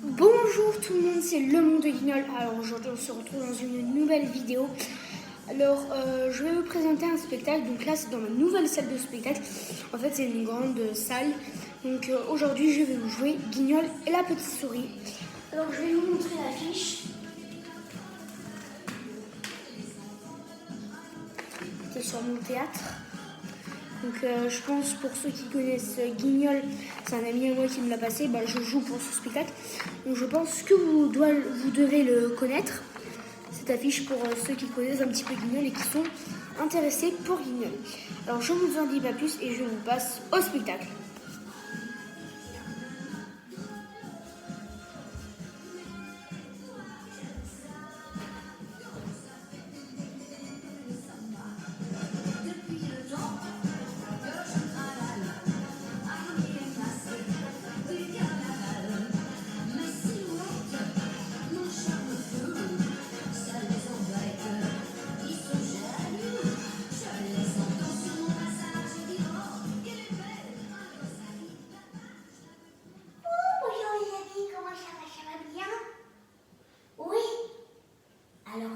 Bonjour tout le monde, c'est le monde de Guignol. Alors aujourd'hui on se retrouve dans une nouvelle vidéo. Alors je vais vous présenter un spectacle. Donc là c'est dans ma nouvelle salle de spectacle. En fait c'est une grande salle. Donc aujourd'hui je vais vous jouer Guignol et la petite souris. Alors je vais vous montrer l'affiche. C'est sur mon théâtre. Donc je pense pour ceux qui connaissent Guignol, c'est un ami à moi qui me l'a passé, je joue pour ce spectacle. Donc je pense que vous devez le connaître, cette affiche pour ceux qui connaissent un petit peu Guignol et qui sont intéressés pour Guignol. Alors je ne vous en dis pas plus et je vous passe au spectacle.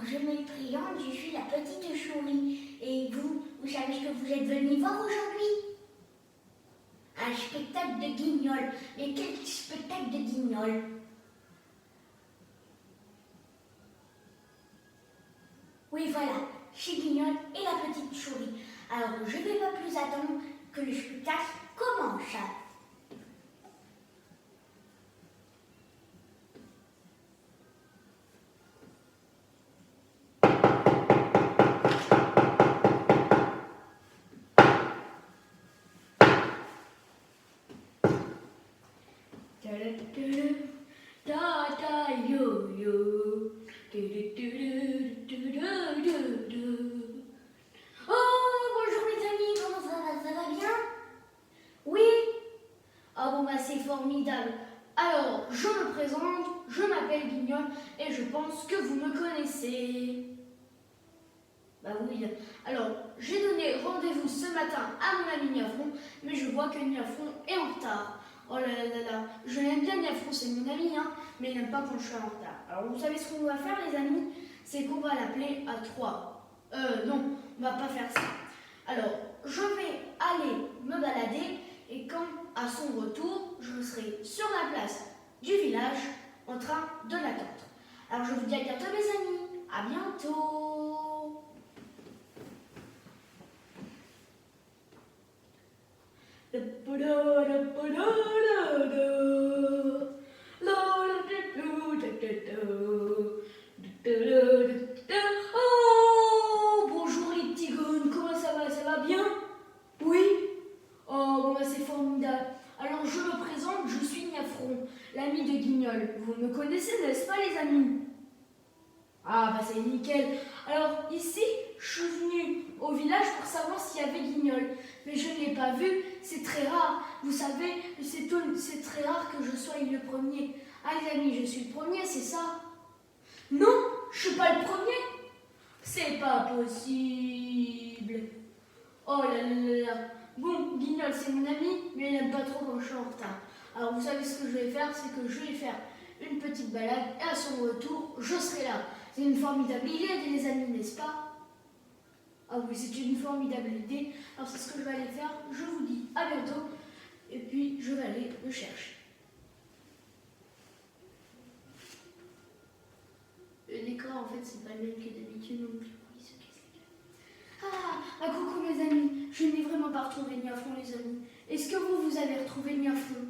Je me présente, je suis la petite souris. Et vous savez ce que vous êtes venus voir aujourd'hui? Un spectacle de Guignol. Mais quel spectacle de Guignol? Oui, voilà, c'est Guignol et la petite souris. Alors, je ne vais pas plus attendre que le spectacle commence. Oh, bonjour mes amis, comment ça va? Ça va bien? Oui? Ah bon, c'est formidable. Alors, je me présente, je m'appelle Guignol et je pense que vous me connaissez. Bah oui. Alors, j'ai donné rendez-vous ce matin à mon ami Niafron, mais je vois que Niafron est en retard. Oh là là là là, je l'aime bien Niafron, c'est mon ami, mais il n'aime pas quand je suis en retard. Alors, vous savez ce qu'on va faire, les amis? C'est qu'on va l'appeler à 3. Non, on va pas faire ça. Alors, je vais aller me balader et quand, à son retour, je serai sur la place du village en train de l'attendre. Alors, je vous dis à bientôt, mes amis. À bientôt. Oh, bonjour les petits gones, comment ça va? Ça va bien? Oui? Oh, bon, c'est formidable. Alors, je me présente, je suis Niafron, l'ami de Guignol. Vous me connaissez, n'est-ce pas, les amis? Ah, c'est nickel. Alors, ici, je suis venue au village pour savoir s'il y avait Guignol. Mais je ne l'ai pas vu, c'est très rare. Vous savez, c'est très rare que je sois le premier. Ah, les amis, je suis le premier, c'est ça? Non, je suis pas le premier. C'est pas possible. Oh là là là là. Bon, Guignol, c'est mon ami, mais il n'aime pas trop quand je suis en retard. Alors, vous savez ce que je vais faire? C'est que je vais faire une petite balade et à son retour, je serai là. C'est une formidable idée, les amis, n'est-ce pas? Ah oui, c'est une formidable idée. Alors, c'est ce que je vais aller faire. Je vous dis à bientôt. Et puis, je vais aller le chercher. Le décor, en fait, c'est pas le même que d'habitude non plus. Il se casse les gueules. Ah, coucou mes amis. Je n'ai vraiment pas retrouvé Niafron, les amis. Est-ce que vous avez retrouvé Niafron?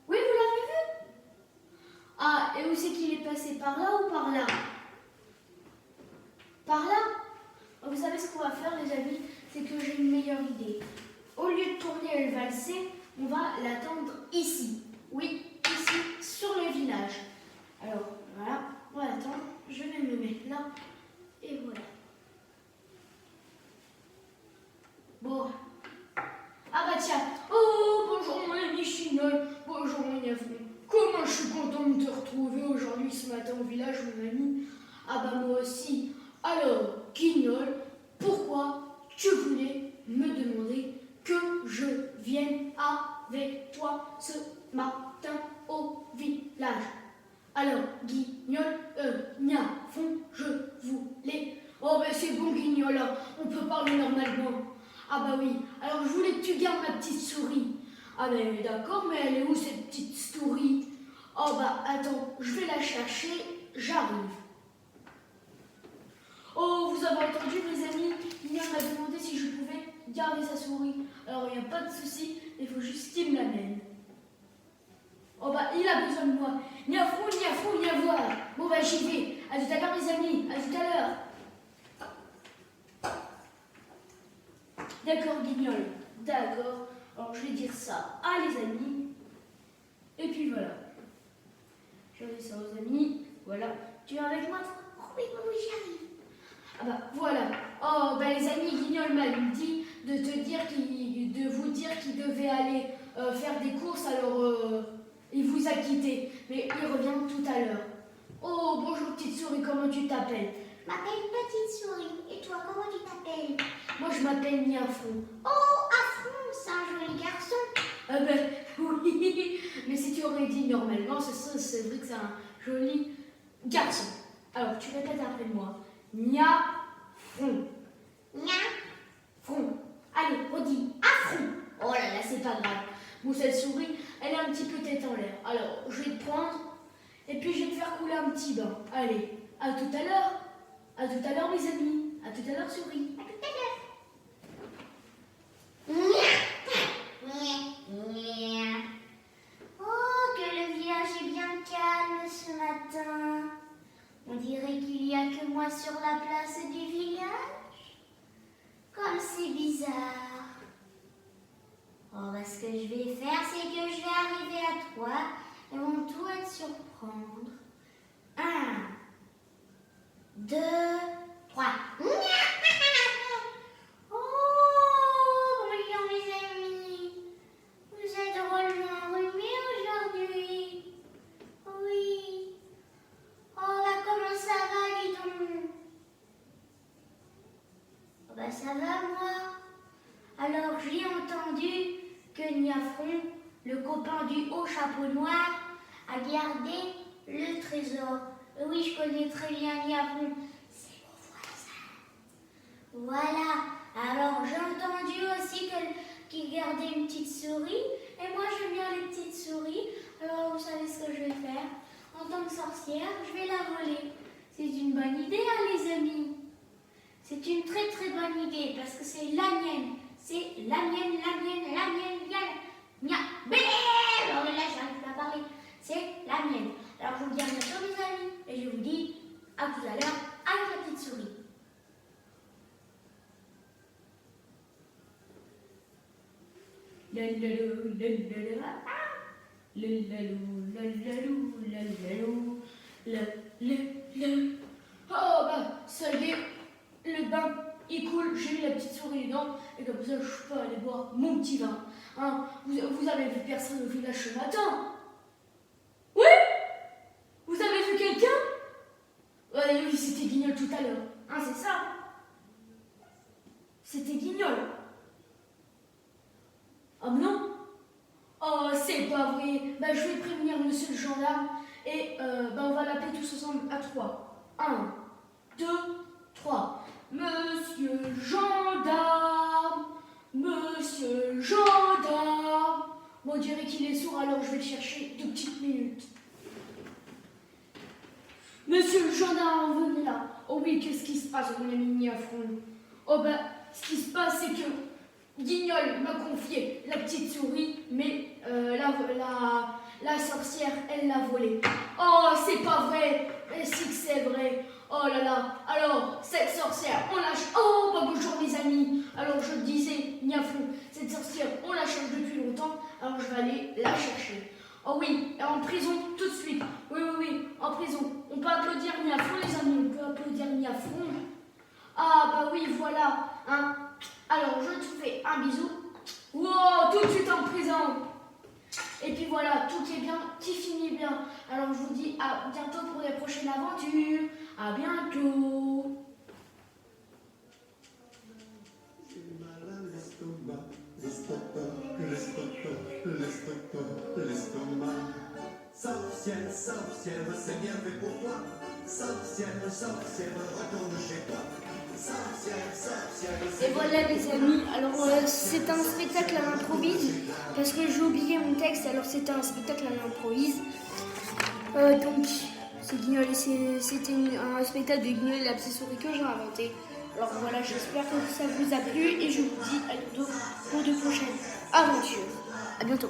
Oui, vous l'avez vu? Ah, et où c'est qu'il est passé? Par là ou par là? Par là? Vous savez ce qu'on va faire, les amis? C'est que j'ai une meilleure idée. Au lieu de tourner et le valser, on va l'attendre ici. Oui, ici, sur le village. Alors, voilà, on va attendre. Je vais me mettre là. Et voilà. Bon. Ah tiens. Oh, bonjour mon ami Chinol. Bonjour mon Niafron. Comment je suis content de te retrouver aujourd'hui ce matin au village, mon ami. Ah moi aussi. Alors, Guignol, pourquoi tu voulais me demander que je vienne avec toi ce matin au village? l'âge. Alors, Guignol, Niafron, je voulais... Oh ben c'est bon Guignol, hein, on peut parler normalement. Ah bah oui, alors je voulais que tu gardes ma petite souris. Ah ben d'accord, mais elle est où cette petite souris? Oh bah attends, je vais la chercher, j'arrive. Oh, vous avez entendu mes amis, Guignol m'a demandé si je pouvais garder sa souris. Alors il n'y a pas de souci, il faut juste qu'il me l'amène. Oh bah il a besoin de moi. Niafron, viens voir. Bon bah j'y vais. À tout à l'heure les amis, à tout à l'heure. D'accord Guignol, d'accord. Alors je vais dire ça à les amis. Et puis voilà. Je vais dire ça aux amis. Voilà. Tu viens avec moi toi? Oh oui, oui, j'arrive. Ah bah voilà. Oh bah les amis, Guignol m'a dit de vous dire qu'il devait aller faire des courses. Alors il vous a quitté. Mais il revient tout à l'heure. Oh bonjour petite souris, comment tu t'appelles? Je m'appelle Petite Souris. Et toi, comment tu t'appelles? Moi je m'appelle Niafron. Oh, Affron, c'est un joli garçon. Ah ben oui, mais si tu aurais dit normalement, c'est vrai que c'est un joli garçon. Alors tu répètes après moi. Niafron. Niafron. Allez, redis. Affron. Oh là là, c'est pas grave. Bon, cette souris, elle a un petit peu tête en l'air. Alors, je vais te prendre et puis je vais te faire couler un petit bain. Allez, à tout à l'heure. À tout à l'heure, mes amis. À tout à l'heure, souris. À tout à l'heure. Oh, que le village est bien calme ce matin. On dirait qu'il n'y a que moi sur la place du village. Comme c'est bizarre. Oh, bah, ce que je vais faire, c'est que je vais arriver à 3 et vont tout être surprendre. 1, 2, 3. Oh, bonjour mes amis. Vous êtes drôlement enrhumés aujourd'hui. Oui. Oh, bah comment ça va, dis donc? Oh, bah ça va, moi. Alors, j'ai entendu que Niafron, le copain du haut chapeau noir, a gardé le trésor. Oui, je connais très bien Niafron. C'est mon voisin. Voilà. Alors, j'ai entendu aussi qu'il gardait une petite souris. Et moi, j'aime bien les petites souris. Alors, vous savez ce que je vais faire? En tant que sorcière, je vais la voler. C'est une bonne idée, hein, les amis? C'est une très très bonne idée parce que c'est la mienne. C'est la mienne. Mais là, j'arrive pas à parler. C'est la mienne. Alors, je vous dis à bientôt, mes amis. Et je vous dis à tout à l'heure avec la petite souris. Oh bah ça y est, le bain il coule, j'ai mis la petite souris dedans et comme ça je peux aller boire mon petit vin. Hein, vous avez vu personne au village ce matin? Oui? Vous avez vu quelqu'un? Ouais, oui, c'était Guignol tout à l'heure. Hein, c'est ça? C'était Guignol. Ah non? Oh, c'est pas vrai. Bah, je vais prévenir monsieur le gendarme et bah, on va l'appeler tous ensemble à 3. 1, 2, 3. Monsieur le gendarme, monsieur le gendarme. Bon, on dirait qu'il est sourd, alors je vais le chercher 2 petites minutes. Monsieur le gendarme, venez là. Oh oui, qu'est-ce qui se passe, mon ami Niafron? Oh ben, ce qui se passe, c'est que Guignol m'a confié la petite souris, mais la sorcière, elle l'a volée. Oh, c'est pas vrai. Mais si que c'est vrai. Oh là là. Alors, cette sorcière, on lâche. Oh, bah bonjour mes amis. Alors, je disais, Niafron, cette sorcière, on la cherche depuis longtemps. Alors, je vais aller la chercher. Oh oui, en prison tout de suite. Oui, en prison. On peut applaudir Niafron, les amis. On peut applaudir Niafron. Ah bah oui, voilà. Hein. Alors, je te fais un bisou. Wow, tout de suite en prison. Et puis voilà, tout est bien, qui finit bien. Alors, je vous dis à bientôt pour les prochaines aventures. À bientôt. L'estomac, l'estomac, l'estomac, l'estomac. Sorcière, sorcière, c'est bien fait pour toi. Sorcière, sorcière, retourne chez toi. Sorcière, sorcière. Et voilà les amis, alors c'est un spectacle à l'improvise, parce que j'ai oublié mon texte, alors c'était un spectacle à l'improvise. Donc c'est Guignol, c'était un spectacle de Guignol et la petite souris que j'ai inventé. Alors voilà, j'espère que ça vous a plu et je vous dis à bientôt pour de prochaines aventures. À bientôt.